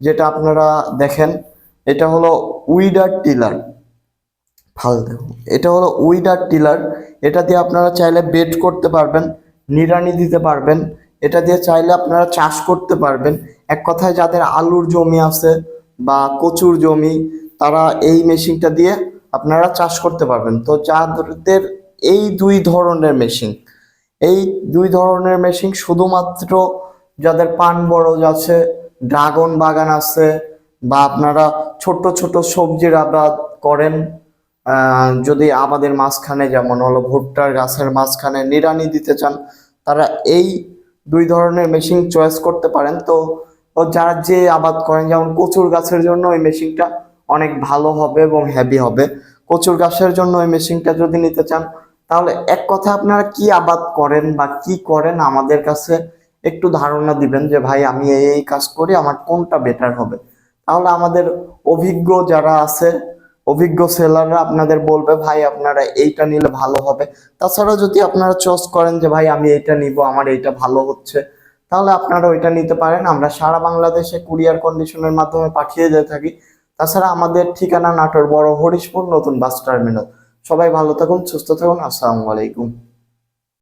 যেটা আপনারা দেখেন, এটা হলো উইডার টিলার। ভালো দেখুন, এটা হলো উইডার টিলার। এটা দিয়ে আপনারা চাইলে বেড করতে পারবেন, নিড়ানি দিতে পারবেন। এটা দিয়ে চাইলে আপনারা চাষ করতে পারবেন। এক কথায় যাদের আলুর জমি আছে বা কচুর জমি, তারা এই মেশিনটা দিয়ে আপনারা চাষ করতে পারবেন। তো যাদের এই দুই ধরনের মেশিন, এই দুই ধরনের মেশিন শুধুমাত্র যাদের পান বরজ আছে, ড্রাগন বাগান আছে, বা আপনারা ছোট ছোট সবজির আবাদ করেন, যদি আমাদের মাঝখানে যেমন হলো ভুট্টার গাছের মাঝখানে নিড়ানি দিতে চান, তারা এই দুই ধরনের মেশিন চয়েস করতে পারেন। তো যারা যে আবাদ করেন, যেমন কচুর গাছের জন্য ওই মেশিনটা অনেক ভালো হবে এবং হেভি হবে। কচুর গাছের জন্য ওই মেশিনটা যদি নিতে চান, তাহলে এক কথা আপনারা কি আবাদ করেন বা কি করেন আমাদের কাছে একটু ধারণা দিবেন যে ভাই আমি এই এই কাজ করি, আমার কোনটা বেটার হবে। তাহলে আমাদের অভিজ্ঞ যারা আছে, অভিজ্ঞ সেলাররা আপনাদের বলবে ভাই আপনারা এইটা নিলে ভালো হবে। তাছাড়া যদি আপনারা চয়েস করেন যে ভাই আমি এইটা নিব, আমার এইটা ভালো হচ্ছে, তাহলে আপনারা ওইটা নিতে পারেন। আমরা সারা বাংলাদেশে কুরিয়ার কন্ডিশনের মাধ্যমে পাঠিয়ে দিয়ে থাকি। তাছাড়া আমাদের ঠিকানা নাটোর বড় হরিশপুর নতুন বাস টার্মিনাল। সবাই ভালো থাকুন, সুস্থ থাকুন, আসসালামু আলাইকুম।